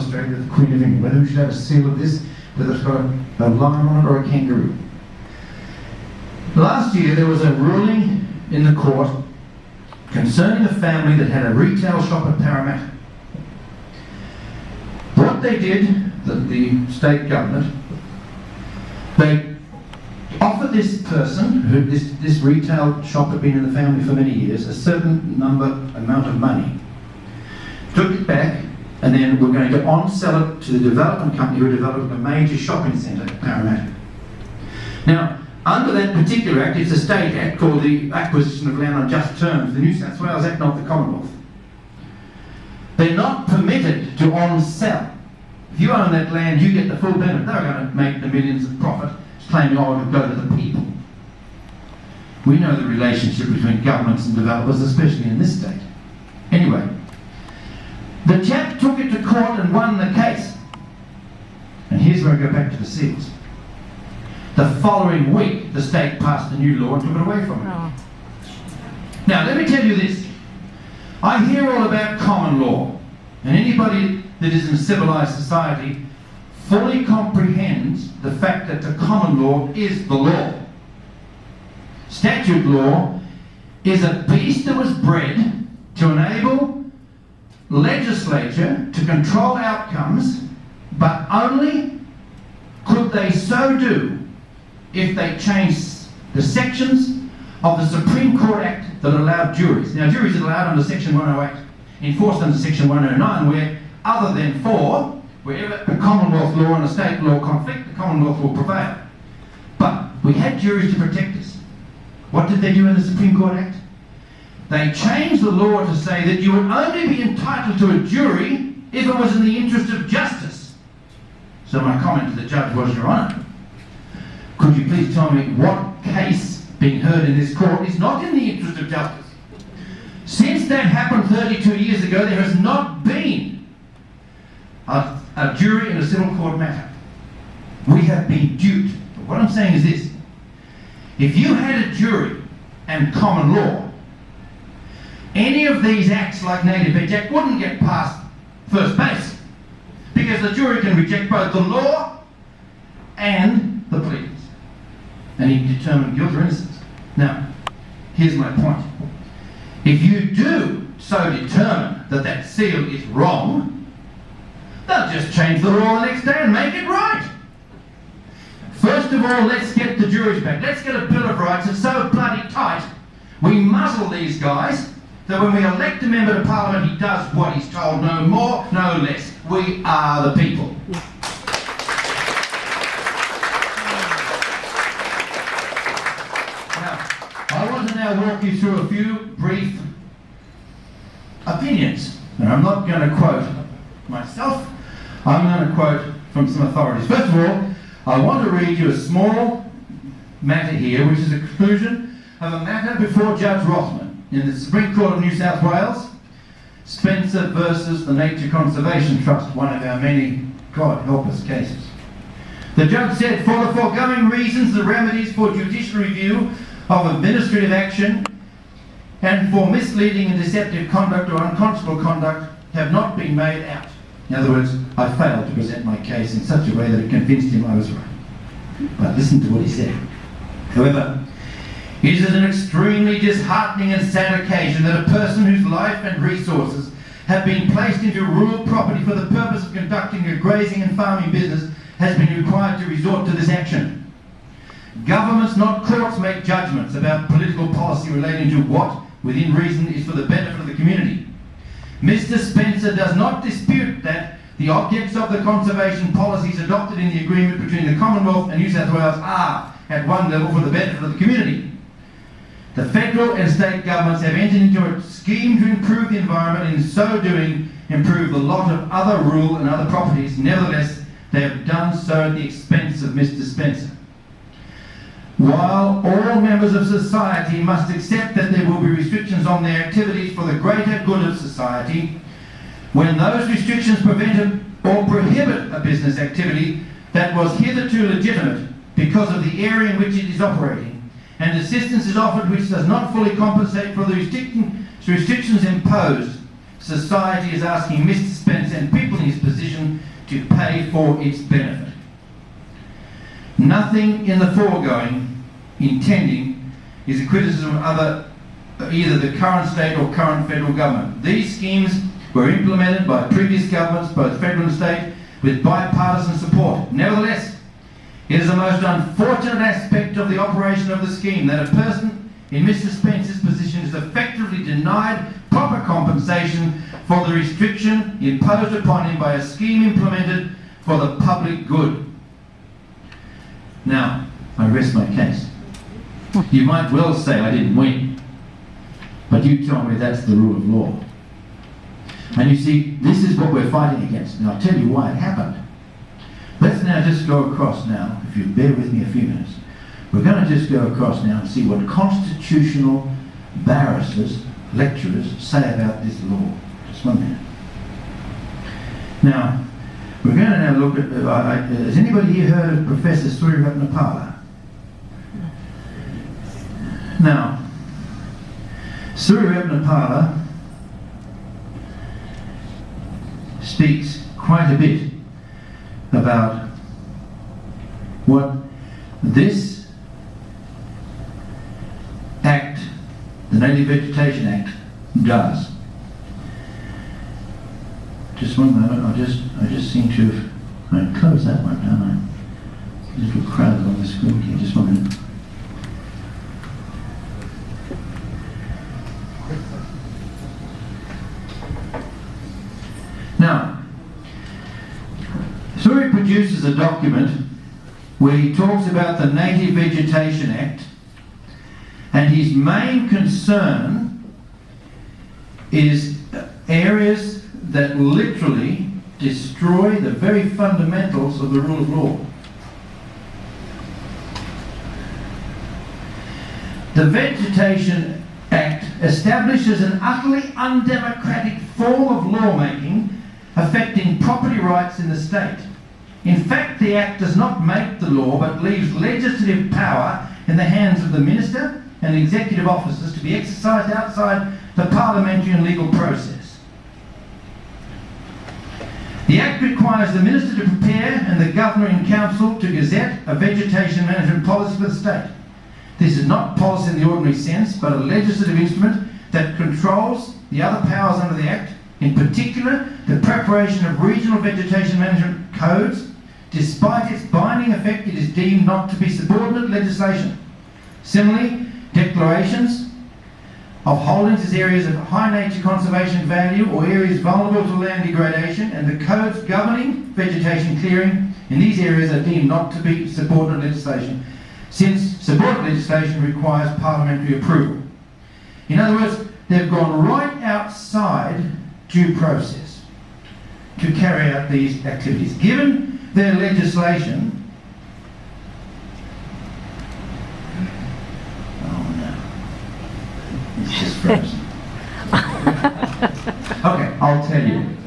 Australia, the Queen of England, whether we should have a seal of this, whether it's got a lion on it or a kangaroo. Last year there was a ruling in the court concerning a family that had a retail shop at Parramatta. What they did, the state government, they offered this person, who this retail shop had been in the family for many years, a certain amount of money. Took it back, and then we're going to on-sell it to the development company who are developing a major shopping centre at Parramatta. Now, under that particular act, it's a state act called the Acquisition of Land on Just Terms, the New South Wales Act, not the Commonwealth. They're not permitted to on-sell. If you own that land, you get the full benefit. They're going to make the millions of profit, claiming, oh, it'll go to the people. We know the relationship between governments and developers, especially in this state. Anyway, the chap took it to court and won the case. And here's where I go back to the seals. The following week, the state passed a new law and took it away from him. Oh. Now, let me tell you this. I hear all about common law, and anybody that is in civilized society fully comprehends the fact that the common law is the law. Statute law is a beast that was bred to enable legislature to control outcomes, but only could they so do if they changed the sections of the Supreme Court Act that allowed juries. Now, juries are allowed under Section 108, enforced under Section 109, where other than for, wherever a Commonwealth law and a state law conflict, the Commonwealth will prevail. But we had juries to protect us. What did they do in the Supreme Court Act? They changed the law to say that you would only be entitled to a jury if it was in the interest of justice. So my comment to the judge was, Your Honour, could you please tell me what case being heard in this court is not in the interest of justice? Since that happened 32 years ago, there has not been a jury in a civil court matter. We have been duped. But what I'm saying is this. If you had a jury and common law, any of these acts like Native Edge Act wouldn't get past first base, because the jury can reject both the law and the pleadings, and he can determine guilt or innocence. Now, here's my point. If you do so determine that that seal is wrong, they'll just change the law the next day and make it right. First of all, let's get the juries back. Let's get a Bill of Rights that's so bloody tight, we muzzle these guys, that when we elect a member to Parliament, he does what he's told, no more, no less. We are the people. Now, I want to now walk you through a few brief opinions. And I'm not going to quote myself, I'm going to quote from some authorities. First of all, I want to read you a small matter here, which is a conclusion of a matter before Judge Rothman in the Supreme Court of New South Wales, Spencer versus the Nature Conservation Trust, one of our many, God help us, cases. The judge said, for the foregoing reasons, the remedies for judicial review of administrative action and for misleading and deceptive conduct or unconscionable conduct have not been made out. In other words, I failed to present my case in such a way that it convinced him I was right. But listen to what he said. However, it is an extremely disheartening and sad occasion that a person whose life and resources have been placed into rural property for the purpose of conducting a grazing and farming business has been required to resort to this action. Governments, not courts, make judgments about political policy relating to what, within reason, is for the benefit of the community. Mr. Spencer does not dispute that the objects of the conservation policies adopted in the agreement between the Commonwealth and New South Wales are, at one level, for the benefit of the community. The federal and state governments have entered into a scheme to improve the environment and in so doing improve the lot of other rural and other properties. Nevertheless, they have done so at the expense of Mr. Spencer. While all members of society must accept that there will be restrictions on their activities for the greater good of society, when those restrictions prevent or prohibit a business activity that was hitherto legitimate because of the area in which it is operating, and assistance is offered which does not fully compensate for the restrictions imposed, society is asking Mr. Spence and people in his position to pay for its benefit. Nothing in the foregoing intending is a criticism of either the current state or current federal government. These schemes were implemented by previous governments, both federal and state, with bipartisan support. Nevertheless, it is the most unfortunate aspect of the operation of the scheme that a person in Mr. Spence's position is effectively denied proper compensation for the restriction imposed upon him by a scheme implemented for the public good. Now, I rest my case. You might well say I didn't win, but you tell me that's the rule of law. And you see, this is what we're fighting against. And I'll tell you why it happened. Let's now just go across now, if you bear with me a few minutes. We're going to just go across now and see what constitutional barristers, lecturers, say about this law. Just 1 minute. Now, we're going to now look at, has anybody here heard of Professor Suryaratnapala? Now, Suryaratnapala speaks quite a bit about what this Act, the Native Vegetation Act, does. Just 1 moment, I just seem to have closed that one, don't I? A little crowded on the screen here, just 1 minute. Now, Surya produces a document where he talks about the Native Vegetation Act, and his main concern is areas that literally destroy the very fundamentals of the rule of law. The Vegetation Act establishes an utterly undemocratic form of lawmaking affecting property rights in the state. In fact, the Act does not make the law but leaves legislative power in the hands of the Minister and executive officers to be exercised outside the parliamentary and legal process. The Act requires the Minister to prepare and the Governor in Council to gazette a vegetation management policy for the state. This is not policy in the ordinary sense, but a legislative instrument that controls the other powers under the Act, in particular the preparation of regional vegetation management codes. Despite its binding effect, it is deemed not to be subordinate legislation. Similarly, declarations of holdings as areas of high nature conservation value or areas vulnerable to land degradation, and the codes governing vegetation clearing in these areas are deemed not to be subordinate legislation, since subordinate legislation requires parliamentary approval. In other words, they've gone right outside due process to carry out these activities. Given their legislation, oh no, it's just frozen. Okay, I'll tell you.